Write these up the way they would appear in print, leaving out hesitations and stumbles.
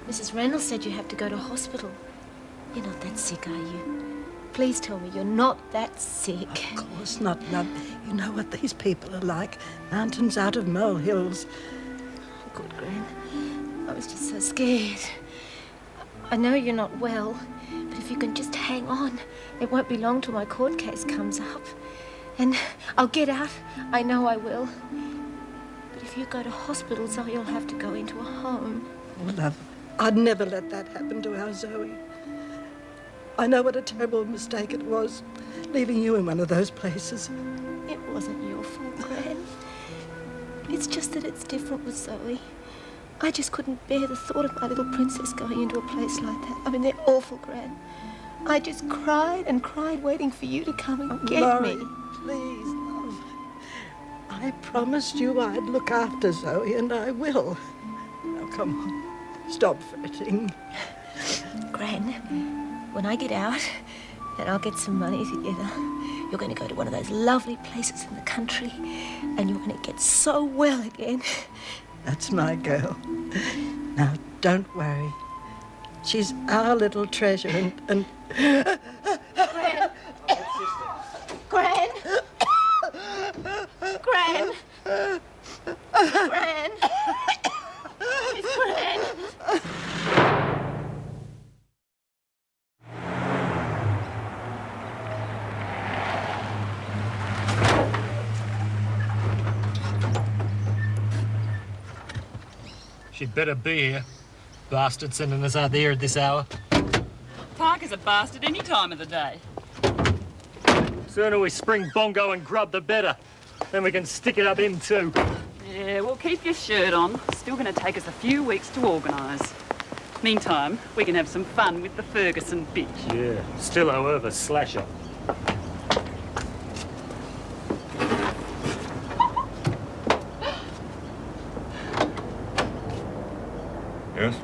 Mrs. Reynolds said you have to go to hospital. You're not that sick, are you? Please tell me you're not that sick. Of course not, love. You know what these people are like. Mountains out of molehills. Good, Gran. I was just so scared. I know you're not well, but if you can just hang on, it won't be long till my court case comes up. And I'll get out. I know I will. But if you go to hospital, Zoe will have to go into a home. Oh, love, I'd never let that happen to our Zoe. I know what a terrible mistake it was, leaving you in one of those places. It wasn't your fault, Gran. It's just that it's different with Zoe. I just couldn't bear the thought of my little princess going into a place like that. I mean, they're awful, Gran. I just cried and cried waiting for you to come and get Laurie, me. please, love. I promised you I'd look after Zoe, and I will. Now, come on. Stop fretting. Gran, when I get out and I'll get some money together, you're going to go to one of those lovely places in the country and you're going to get so well again. That's my girl. Now, don't worry. She's our little treasure and... Gran! Gran! Gran! Gran! It's Gran! She'd better be here. Bastard sending us out there at this hour. Parker's a bastard any time of the day. Sooner we spring Bongo and Grub, the better. Then we can stick it up him too. Yeah, well, keep your shirt on. Still going to take us a few weeks to organise. Meantime, we can have some fun with the Ferguson bitch. Yeah, still however slasher. Yes?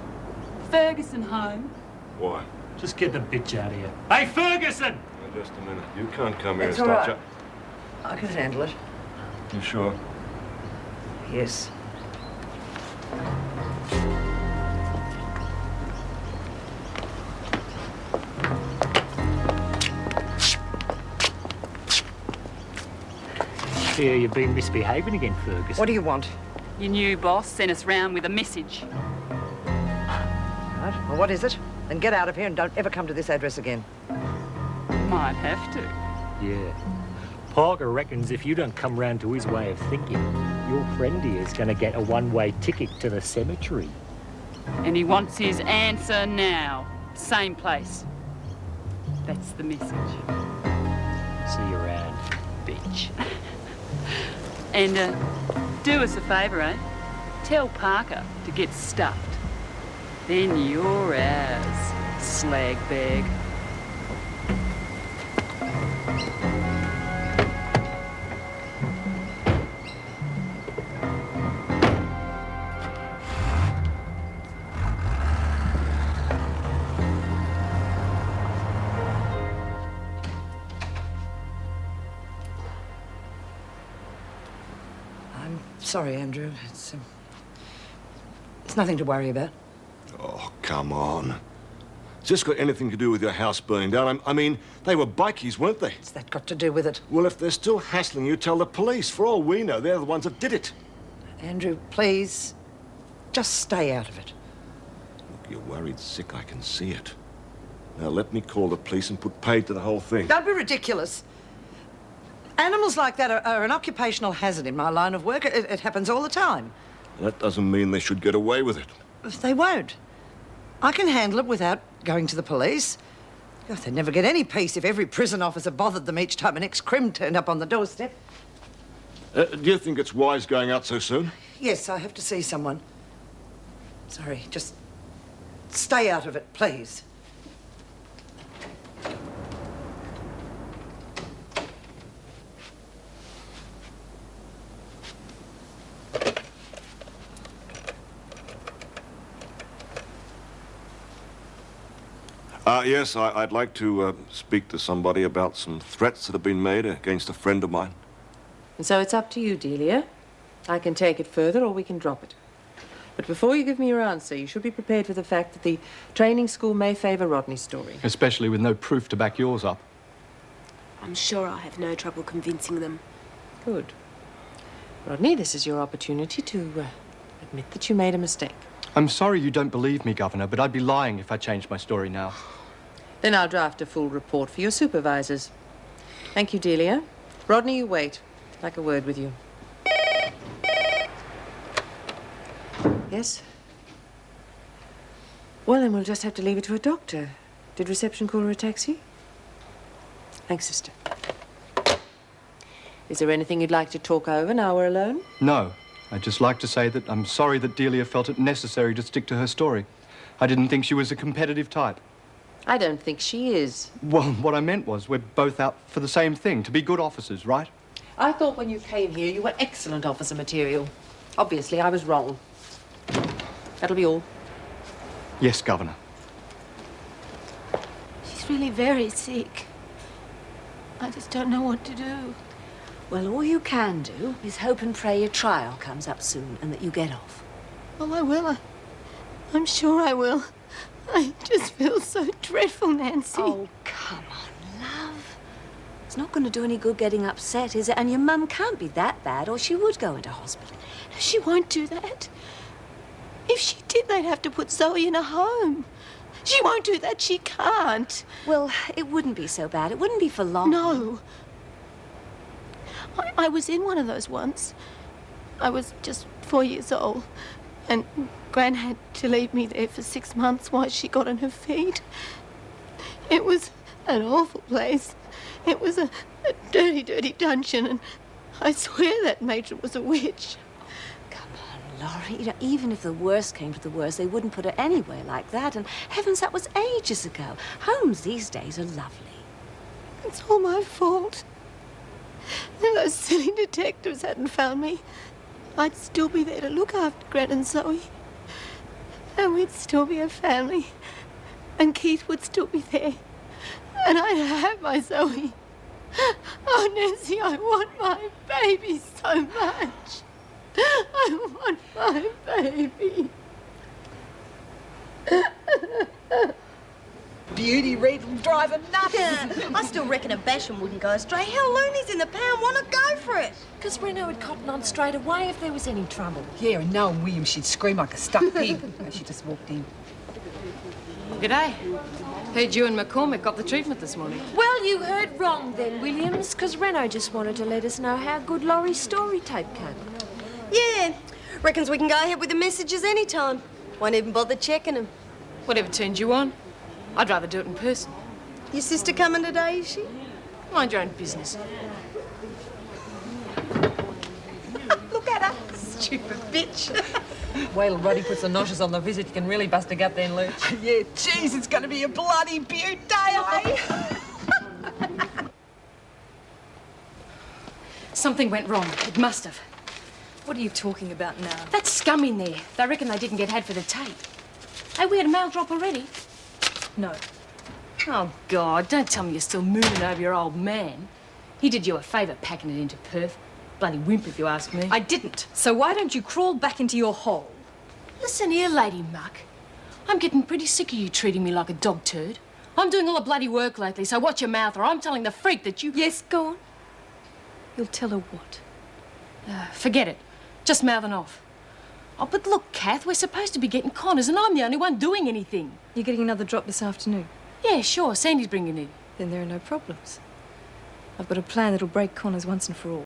Ferguson home. Why? Just get the bitch out of here. Hey, Ferguson! Now, just a minute. You can't come here and It's all start... right. I can handle it. You sure? Yes. Here, you've been misbehaving again, Ferguson. What do you want? Your new boss sent us round with a message. Right. Well, what is it? Then get out of here and don't ever come to this address again. Might have to. Yeah. Parker reckons if you don't come round to his way of thinking, your friend here is going to get a one-way ticket to the cemetery. And he wants his answer now. Same place. That's the message. See you around, bitch. And do us a favour, eh? Tell Parker to get stuffed. Then you're ours, slag bag. Sorry, Andrew. It's nothing to worry about. Oh, come on. Has this got anything to do with your house burning down? I mean, they were bikies, weren't they? What's that got to do with it? Well, if they're still hassling you, tell the police. For all we know, they're the ones that did it. Andrew, please, just stay out of it. Look, you're worried sick. I can see it. Now, let me call the police and put paid to the whole thing. Don't be ridiculous. Animals like that are an occupational hazard in my line of work. It happens all the time. That doesn't mean they should get away with it. They won't. I can handle it without going to the police. God, they'd never get any peace if every prison officer bothered them each time an ex-crim turned up on the doorstep. Do you think it's wise going out so soon? Yes, I have to see someone. Sorry, just stay out of it, please. Yes, I'd like to speak to somebody about some threats that have been made against a friend of mine. And so it's up to you, Delia. I can take it further or we can drop it. But before you give me your answer, you should be prepared for the fact that the training school may favour Rodney's story. Especially with no proof to back yours up. I'm sure I'll have no trouble convincing them. Good. Rodney, this is your opportunity to admit that you made a mistake. I'm sorry you don't believe me, Governor, but I'd be lying if I changed my story now. Then I'll draft a full report for your supervisors. Thank you, Delia. Rodney, you wait. I'd like a word with you. Yes? Well, then we'll just have to leave it to a doctor. Did reception call her a taxi? Thanks, sister. Is there anything you'd like to talk over now we're alone? No. I'd just like to say that I'm sorry that Delia felt it necessary to stick to her story. I didn't think she was a competitive type. I don't think she is. Well, what I meant was we're both out for the same thing, to be good officers, right? I thought when you came here you were excellent officer material. Obviously, I was wrong. That'll be all. Yes, Governor. She's really very sick. I just don't know what to do. Well, all you can do is hope and pray your trial comes up soon and that you get off. Well, I will. I'm sure I will. I just feel so dreadful, Nancy. Oh, come on, love. It's not going to do any good getting upset, is it? And your mum can't be that bad, or she would go into hospital. She won't do that. If she did, they'd have to put Zoe in a home. She won't do that. She can't. Well, it wouldn't be so bad. It wouldn't be for long. No. I was in one of those once. I was just 4 years old, and Gran had to leave me there for 6 months while she got on her feet. It was an awful place. It was a dirty, dirty dungeon, and I swear that matron was a witch. Come on, Laurie. You know, even if the worst came to the worst, they wouldn't put her anywhere like that. And heavens, that was ages ago. Homes these days are lovely. It's all my fault. If those silly detectives hadn't found me, I'd still be there to look after Gran and Zoe. And we'd still be a family. And Keith would still be there. And I'd have my Zoe. Oh, Nancy, I want my baby so much. I want my baby. Beauty Reed will drive her nuts. I still reckon a bashing wouldn't go astray. Hell, loonies in the pound want to go for it. Because Reno would cotton on straight away if there was any trouble. Yeah, and knowing William, she'd scream like a stuck pig as she just walked in. G'day. Heard you and McCormick got the treatment this morning. Well, you heard wrong then, Williams, because Reno just wanted to let us know how good Laurie's story tape came. Yeah, reckons we can go ahead with the messages anytime. Won't even bother checking them. Whatever turned you on. I'd rather do it in person. Your sister coming today, is she? Mind your own business. Look at her, stupid bitch. Wait till Roddy puts the noshes on the visit, you can really bust a gut then, Luke. Yeah, jeez, it's going to be a bloody beaut day, eh? Something went wrong. It must have. What are you talking about now? That scum in there. They reckon they didn't get had for the tape. Hey, we had a mail drop already. No. Oh, God, don't tell me you're still mooning over your old man. He did you a favour packing it into Perth. Bloody wimp, if you ask me. I didn't. So why don't you crawl back into your hole? Listen here, Lady Muck. I'm getting pretty sick of you treating me like a dog turd. I'm doing all the bloody work lately, so watch your mouth or I'm telling the freak that you... Yes, go on. You'll tell her what? Forget it. Just mouthing off. Oh, but look, Kath, we're supposed to be getting Connors and I'm the only one doing anything. You're getting another drop this afternoon? Yeah, sure. Sandy's bringing it. Then there are no problems. I've got a plan that'll break Connors once and for all.